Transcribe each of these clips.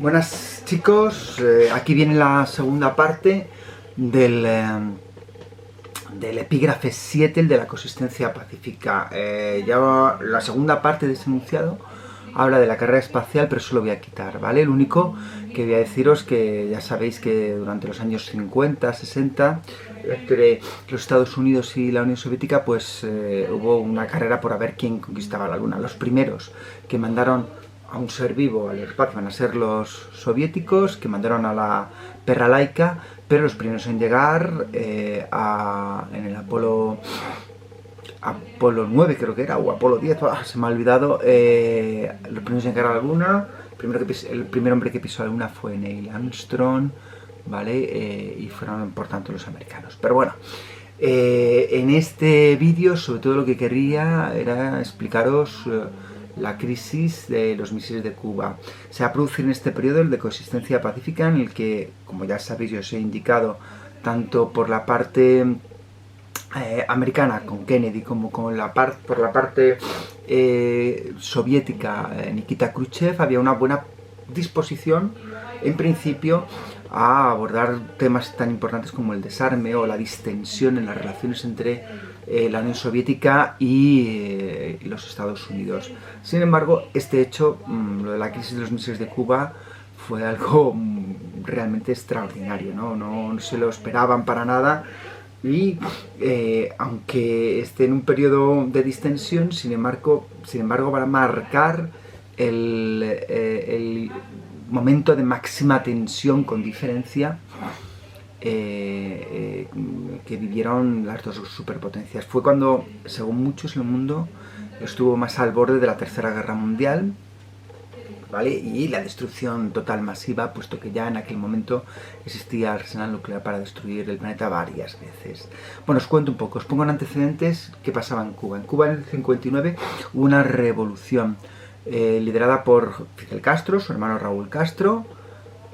Buenas chicos, aquí viene la segunda parte del epígrafe 7, el de la consistencia pacífica. Ya la segunda parte de ese enunciado habla de la carrera espacial, pero eso lo voy a quitar, ¿vale? Lo único que voy a deciros que ya sabéis que durante los años 50, 60, entre los Estados Unidos y la Unión Soviética, pues hubo una carrera por a ver quién conquistaba la Luna. Los primeros que mandaron a un ser vivo al espacio van a ser los soviéticos, que mandaron a la perra Laika, pero los primeros en llegar en el Apolo 9 creo que era, o Apolo 10, se me ha olvidado, los primeros en llegar a la Luna, el primer hombre que pisó la Luna fue Neil Armstrong, ¿vale? Y fueron por tanto los americanos. Pero bueno, en este vídeo sobre todo lo que quería era explicaros la crisis de los misiles de Cuba. Se va a producir en este periodo el de coexistencia pacífica, en el que, como ya sabéis, yo os he indicado, tanto por la parte americana con Kennedy como por la parte soviética, Nikita Khrushchev, había una buena disposición en principio a abordar temas tan importantes como el desarme o la distensión en las relaciones entre la Unión Soviética y los Estados Unidos. Sin embargo, este hecho, lo de la crisis de los misiles de Cuba, fue algo realmente extraordinario, no se lo esperaban para nada. Y aunque esté en un periodo de distensión, sin embargo va a marcar el momento de máxima tensión con diferencia que vivieron las dos superpotencias. Fue cuando, según muchos, el mundo estuvo más al borde de la Tercera Guerra Mundial, ¿vale? Y la destrucción total masiva, puesto que ya en aquel momento existía arsenal nuclear para destruir el planeta varias veces. Bueno, os cuento un poco, os pongo en antecedentes qué pasaba en Cuba. En Cuba en el 59 hubo una revolución liderada por Fidel Castro, su hermano Raúl Castro,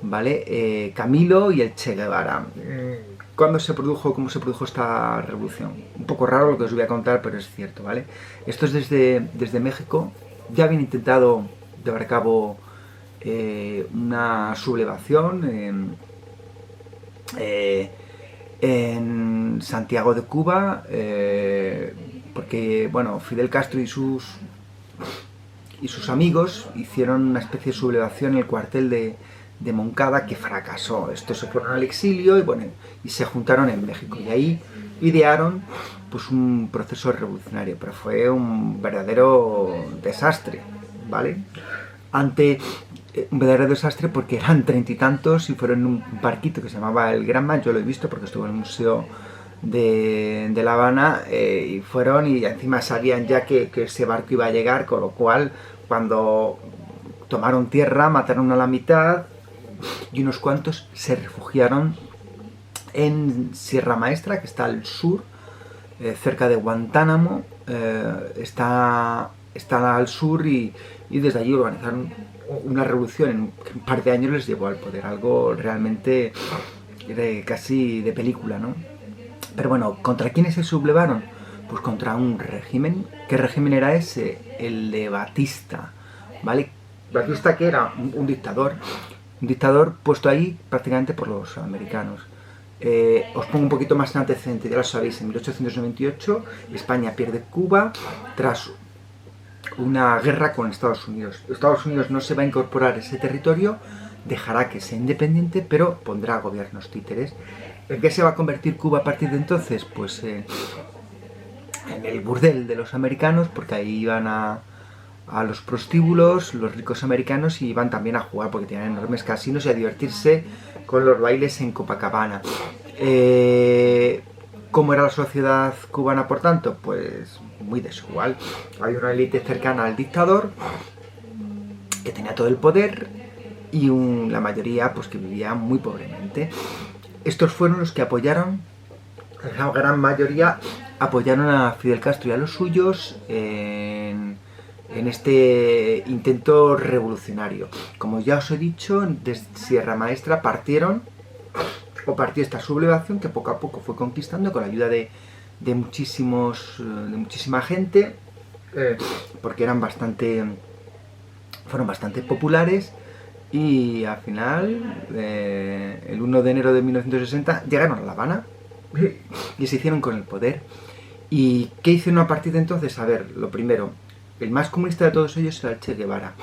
¿vale? Camilo y el Che Guevara. ¿Cómo se produjo esta revolución? Un poco raro lo que os voy a contar, pero es cierto, ¿vale? Esto es desde México. Ya habían intentado llevar a cabo una sublevación en Santiago de Cuba, porque, bueno, Fidel Castro y sus amigos hicieron una especie de sublevación en el cuartel de Moncada, que fracasó. Estos se fueron al exilio y se juntaron en México, y ahí idearon pues un proceso revolucionario, pero fue un verdadero desastre, ¿vale? Un verdadero desastre porque eran 30 y tantos y fueron en un barquito que se llamaba el Granma. Yo lo he visto porque estuve en el museo de La Habana, y fueron, y encima sabían ya que ese barco iba a llegar, con lo cual cuando tomaron tierra mataron a la mitad y unos cuantos se refugiaron en Sierra Maestra, que está al sur, cerca de Guantánamo. Está al sur, y desde allí organizaron una revolución que en un par de años les llevó al poder, algo realmente casi de película, ¿no? Pero bueno, ¿contra quiénes se sublevaron? Pues contra un régimen. ¿Qué régimen era ese? El de Batista, ¿vale? Batista, que era un dictador puesto ahí prácticamente por los americanos. Os pongo un poquito más en antecedente, ya lo sabéis, en 1898 España pierde Cuba tras una guerra con Estados Unidos. Estados Unidos no se va a incorporar a ese territorio, dejará que sea independiente, pero pondrá gobiernos títeres. ¿En qué se va a convertir Cuba a partir de entonces? Pues en el burdel de los americanos, porque ahí iban a los prostíbulos los ricos americanos, y iban también a jugar porque tenían enormes casinos y a divertirse con los bailes en Copacabana. ¿Cómo era la sociedad cubana, por tanto? Pues muy desigual. Había una élite cercana al dictador que tenía todo el poder, y la mayoría pues que vivía muy pobremente. Estos fueron los que apoyaron, la gran mayoría apoyaron a Fidel Castro y a los suyos en este intento revolucionario. Como ya os he dicho, desde Sierra Maestra partió esta sublevación, que poco a poco fue conquistando con la ayuda de muchísima gente, porque fueron bastante populares, y al final, el 1 de enero de 1960, llegaron a La Habana y se hicieron con el poder. ¿Y qué hicieron a partir de entonces? A ver, lo primero, el más comunista de todos ellos era el Che Guevara,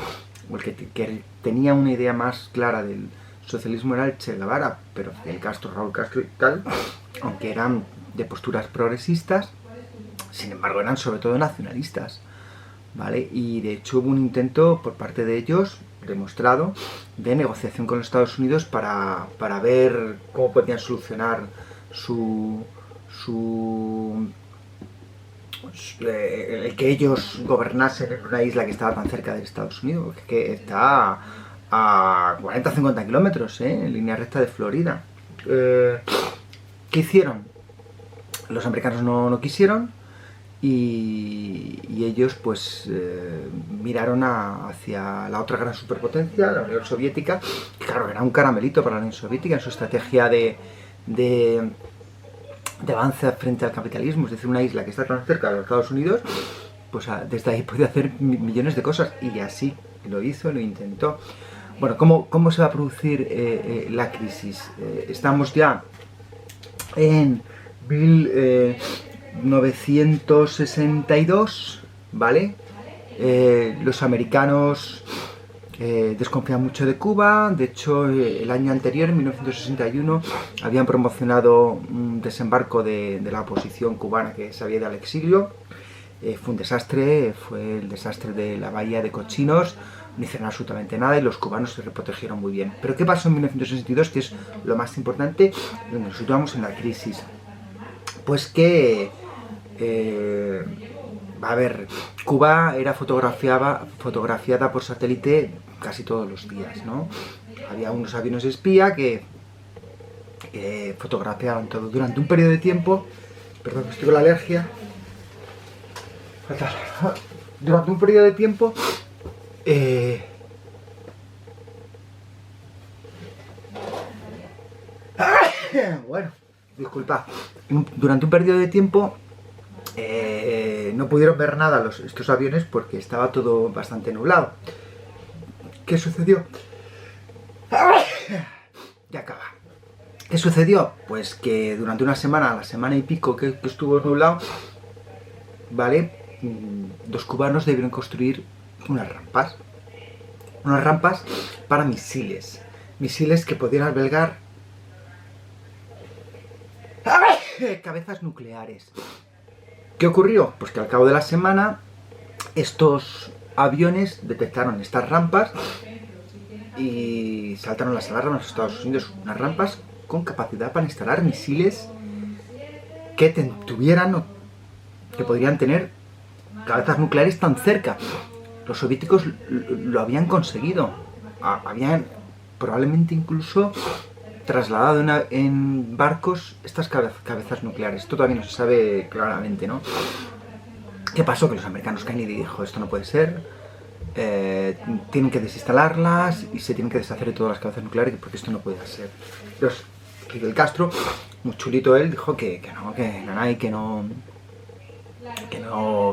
o el que tenía una idea más clara del socialismo era el Che Guevara, pero Fidel Castro, Raúl Castro y tal, aunque eran de posturas progresistas, sin embargo eran sobre todo nacionalistas, ¿vale? Y de hecho hubo un intento por parte de ellos, demostrado, de negociación con los Estados Unidos para ver cómo podían solucionar su el que ellos gobernasen en una isla que estaba tan cerca de Estados Unidos, que está a 40-50 kilómetros, en línea recta de Florida. ¿Qué hicieron? Los americanos no quisieron y ellos pues miraron hacia la otra gran superpotencia, la Unión Soviética, que claro, era un caramelito para la Unión Soviética en su estrategia de avance frente al capitalismo, es decir, una isla que está tan cerca de los Estados Unidos, pues desde ahí puede hacer millones de cosas, y así lo hizo, lo intentó. Bueno, ¿cómo se va a producir la crisis? Estamos ya en 1962, ¿vale? Los americanos desconfían mucho de Cuba. De hecho, el año anterior, en 1961, habían promocionado un desembarco de la oposición cubana que se había ido al exilio. Fue un desastre, fue el desastre de la bahía de Cochinos, no hicieron absolutamente nada y los cubanos se reprotegieron muy bien. Pero ¿qué pasó en 1962? Que es lo más importante, donde nos situamos en la crisis. Pues que a ver, Cuba era fotografiada por satélite casi todos los días, ¿no? Había unos aviones espía que fotografiaban todo durante un periodo de tiempo. Perdón, estoy con la alergia. Fatal. Durante un periodo de tiempo bueno, disculpa. Durante un periodo de tiempo no pudieron ver nada estos aviones porque estaba todo bastante nublado. ¿Qué sucedió? Ya acaba. ¿Qué sucedió? Pues que durante una semana, la semana y pico que estuvo nublado, ¿vale? Los cubanos debieron construir unas rampas para misiles que podían albergar cabezas nucleares. ¿Qué ocurrió? Pues que al cabo de la semana estos aviones detectaron estas rampas y saltaron las alarmas en los Estados Unidos. Unas rampas con capacidad para instalar misiles que que podrían tener cabezas nucleares tan cerca. Los soviéticos lo habían conseguido. Habían probablemente incluso trasladado en barcos estas cabezas nucleares. Esto todavía no se sabe claramente, ¿no? ¿Qué pasó? Que los americanos, Kennedy dijo, esto no puede ser, tienen que desinstalarlas y se tienen que deshacer de todas las cabezas nucleares porque esto no puede ser. Entonces, Fidel Castro, muy chulito él, dijo que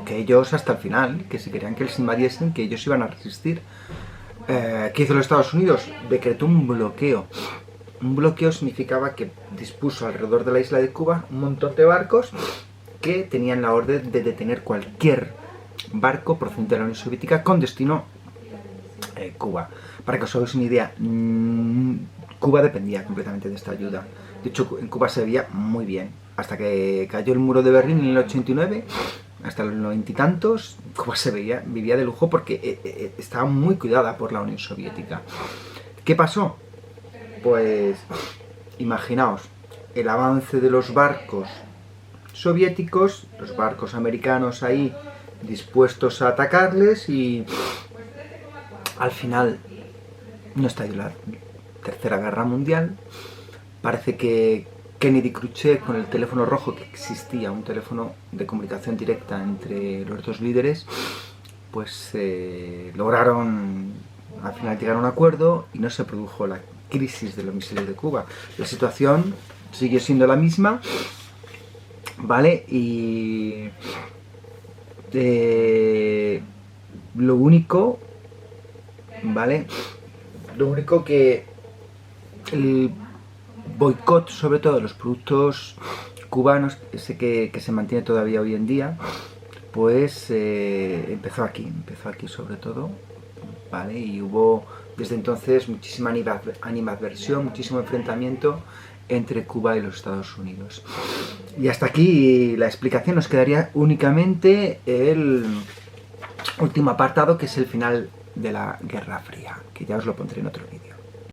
ellos hasta el final, que si querían que les invadiesen, que ellos iban a resistir. ¿Qué hizo los Estados Unidos? Decretó un bloqueo. Un bloqueo significaba que dispuso alrededor de la isla de Cuba un montón de barcos que tenían la orden de detener cualquier barco procedente de la Unión Soviética con destino Cuba. Para que os hagáis una idea, Cuba dependía completamente de esta ayuda. De hecho, en Cuba se veía muy bien. Hasta que cayó el muro de Berlín en el 89, hasta los 90 y tantos, Cuba vivía de lujo porque estaba muy cuidada por la Unión Soviética. ¿Qué pasó? Pues imaginaos el avance de los barcos soviéticos, los barcos americanos ahí dispuestos a atacarles y al final no estalló la Tercera Guerra Mundial. Parece que Kennedy y Khrushchev, con el teléfono rojo que existía, un teléfono de comunicación directa entre los dos líderes, pues lograron al final llegar a un acuerdo y no se produjo la crisis de los misiles de Cuba. La situación sigue siendo la misma, ¿vale? Y lo único, ¿vale? Lo único que el boicot, sobre todo de los productos cubanos, ese que se mantiene todavía hoy en día, pues empezó aquí sobre todo, ¿vale? Y hubo desde entonces muchísima animadversión, muchísimo enfrentamiento entre Cuba y los Estados Unidos. Y hasta aquí la explicación. Nos quedaría únicamente el último apartado, que es el final de la Guerra Fría, que ya os lo pondré en otro vídeo.